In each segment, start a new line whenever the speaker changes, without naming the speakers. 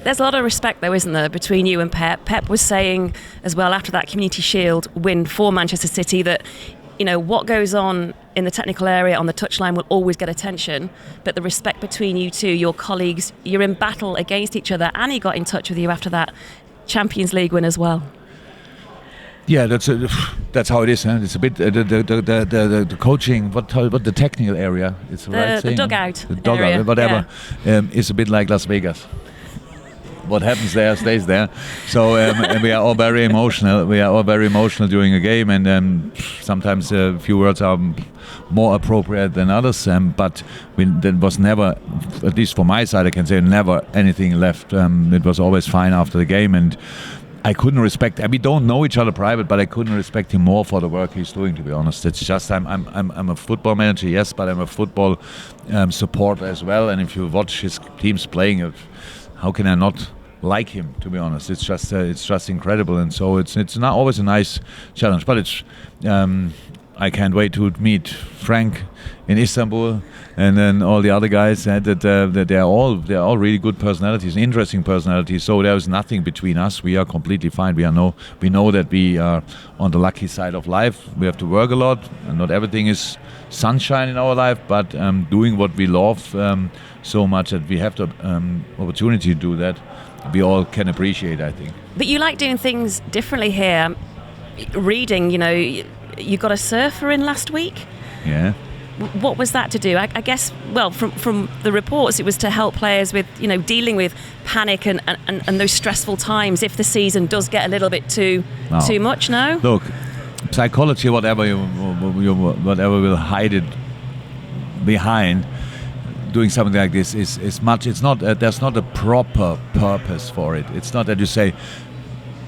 There's a lot of respect, though, isn't there, between you and Pep? Pep was saying as well after that Community Shield win for Manchester City that, you know, what goes on in the technical area on the touchline will always get attention, but the respect between you two, your colleagues, you're in battle against each other, and he got in touch with you after that Champions League win as well.
Yeah, that's how it is. Huh? It's a bit the coaching, what the technical area. It's
the dugout.
The dugout, area, whatever. Yeah. It's a bit like Las Vegas. What happens there stays there. So and we are all very emotional. We are all very emotional during a game, and sometimes a few words are more appropriate than others. But there was never, at least for my side, I can say never anything left. It was always fine after the game, and I couldn't respect. We don't know each other private, but I couldn't respect him more for the work he's doing. To be honest, it's just I'm a football manager, yes, but I'm a football supporter as well. And if you watch his teams playing, how can I not like him? To be honest, it's just incredible. And so it's not always a nice challenge, but it's. I can't wait to meet Frank in Istanbul, and then all the other guys. That they're all really good personalities, interesting personalities. So there's nothing between us. We are completely fine. We know that we are on the lucky side of life. We have to work a lot, and not everything is sunshine in our life. But doing what we love so much that we have the opportunity to do that, we all can appreciate, I think.
But you like doing things differently here. Reading, you know. You got a surfer in last week?
Yeah.
What was that to do? I guess, well, from the reports, it was to help players with, you know, dealing with panic and those stressful times if the season does get a little bit too much, no?
Look, psychology, whatever will hide it behind, doing something like this is much. It's not. There's not a proper purpose for it. It's not that you say,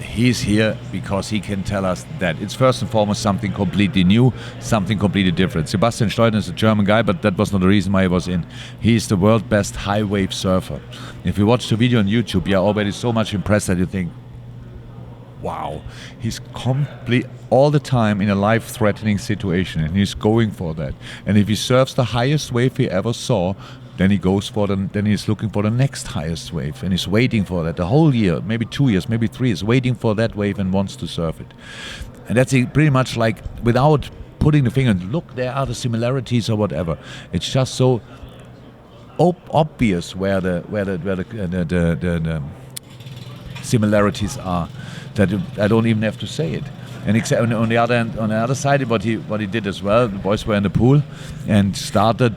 he's here because he can tell us that. It's first and foremost something completely new, something completely different. Sebastian Steudner is a German guy, but that was not the reason why he was in. He's the world's best high wave surfer. If you watch the video on YouTube, you're already so much impressed that you think, wow, he's complete all the time in a life-threatening situation, and he's going for that. And if he surfs the highest wave he ever saw, then he goes then he's looking for the next highest wave, and he's waiting for that the whole year, maybe 2 years, maybe 3 years, waiting for that wave and wants to surf it. And that's pretty much like, without putting the finger, look, there are the similarities or whatever. It's just so obvious where the similarities are that I don't even have to say it. And except on the other side, what he did as well, the boys were in the pool and started.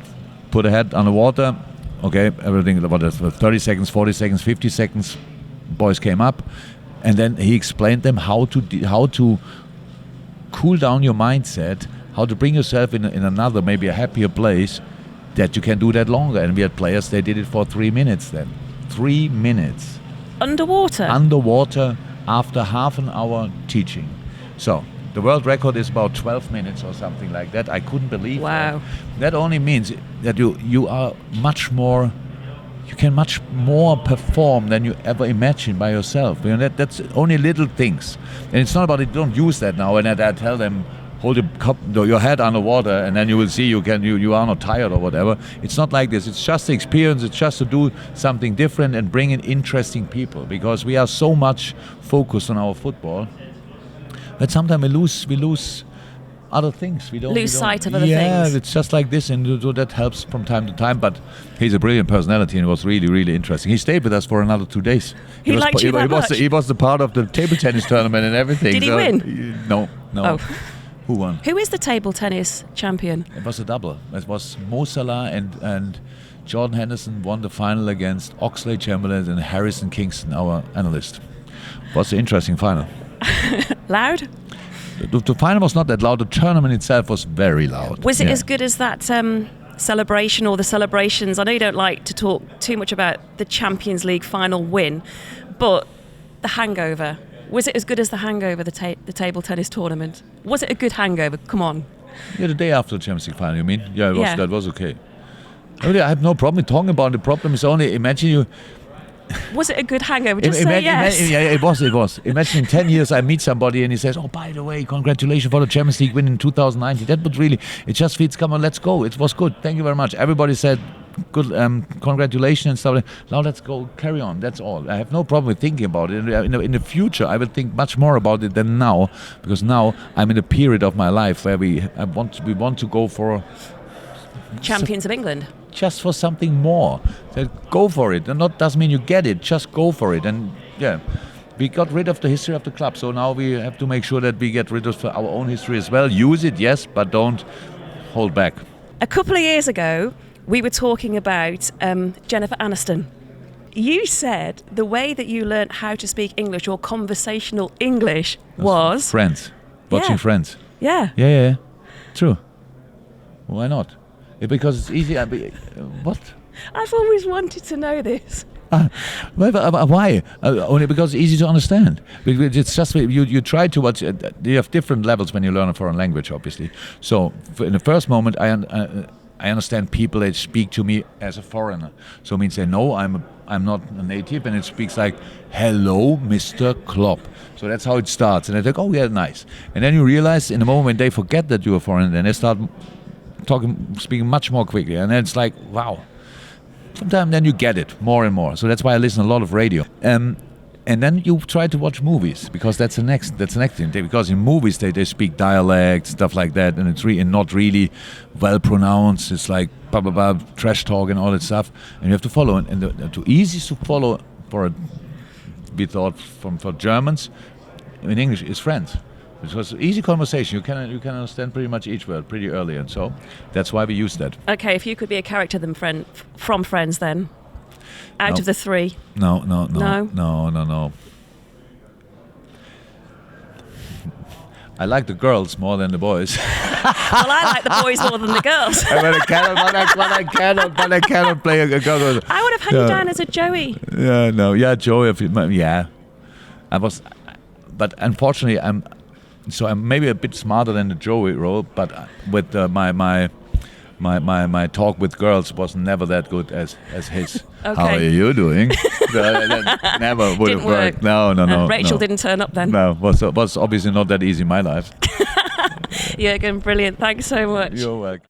Put a head underwater, okay, everything, 30 seconds, 40 seconds, 50 seconds, boys came up, and then he explained them how to cool down your mindset, how to bring yourself in another, maybe a happier place, that you can do that longer. And we had players, they did it for 3 minutes then. 3 minutes.
Underwater?
Underwater after half an hour teaching. So, the world record is about 12 minutes or something like that. I couldn't believe that. That only means that you are much more, you can much more perform than you ever imagined by yourself. You know, that's only little things. And it's not about it, don't use that now. And I tell them, hold your head underwater, and then you will see you are not tired or whatever. It's not like this. It's just the experience. It's just to do something different and bring in interesting people, because we are so much focused on our football. But sometimes we lose other things. We lose
sight of other things.
Yeah, it's just like this, and that helps from time to time. But he's a brilliant personality, and it was really, really interesting. He stayed with us for another 2 days.
He liked you that much?
He was the part of the table tennis tournament and everything.
Did he win?
No.
Oh.
Who won?
Who is the table tennis champion?
It was a double. It was Mo Salah and Jordan Henderson won the final against Oxlade Chamberlain and Harrison Kingston, our analyst. It was an interesting final.
Loud?
The final was not that loud. The tournament itself was very loud.
Was it as good as that celebration or the celebrations? I know you don't like to talk too much about the Champions League final win, but the hangover, was it as good as the hangover, the table tennis tournament? Was it a good hangover? Come on.
Yeah, the day after the Champions League final, you mean? Yeah, that was okay. I have no problem talking about it. The problem is only, imagine you...
Was it a good hangover? Just say yes.
Yeah, it was. Imagine in 10 years I meet somebody and he says, oh, by the way, congratulations for the Champions League win in 2019. That would really, it just feels, come on, let's go. It was good. Thank you very much. Everybody said, good congratulations and stuff. Now let's go, carry on. That's all. I have no problem with thinking about it. In the future, I will think much more about it than now, because now I'm in a period of my life where we want to go for
Champions of England.
Just for something more. So go for it. And doesn't mean you get it. Just go for it. And yeah, we got rid of the history of the club. So now we have to make sure that we get rid of our own history as well. Use it, yes, but don't hold back.
A couple of years ago, we were talking about Jennifer Aniston. You said the way that you learnt how to speak English, or conversational English, was...
Friends. Watching Friends.
Yeah.
Yeah. True. Why not? Because it's easy. What?
I've always wanted to know this.
Why? Only because it's easy to understand. It's just you try to watch. You have different levels when you learn a foreign language, obviously. So in the first moment, I understand people that speak to me as a foreigner. So it means they know I'm not a native, and it speaks like, "Hello, Mr. Klopp." So that's how it starts, and they think, "Oh yeah, nice." And then you realize in the moment when they forget that you're a foreigner, then they start speaking much more quickly, and then it's like, wow. Sometimes then you get it more and more. So that's why I listen a lot of radio. And then you try to watch movies, because that's the next thing. Because in movies they speak dialects, stuff like that, and it's not really well pronounced. It's like blah blah blah, trash talk and all that stuff, and you have to follow. And too easy to follow for Germans in English is Friends. It was an easy conversation. You can understand pretty much each word pretty early, and so that's why we use that.
Okay, if you could be a character from Friends, then out of the three.
No. I like the girls more than the boys.
Well, I like the boys more than the girls.
but I cannot play a girl.
I would have had you down as a Joey.
Yeah, Joey. Yeah, I was, but unfortunately, I'm maybe a bit smarter than the Joey role, but with my talk with girls was never that good as his.
Okay.
How are you doing? That never would have worked. No.
Rachel didn't turn up then.
No, was obviously not that easy in my life.
Jurgen, brilliant. Thanks so much.
You're welcome.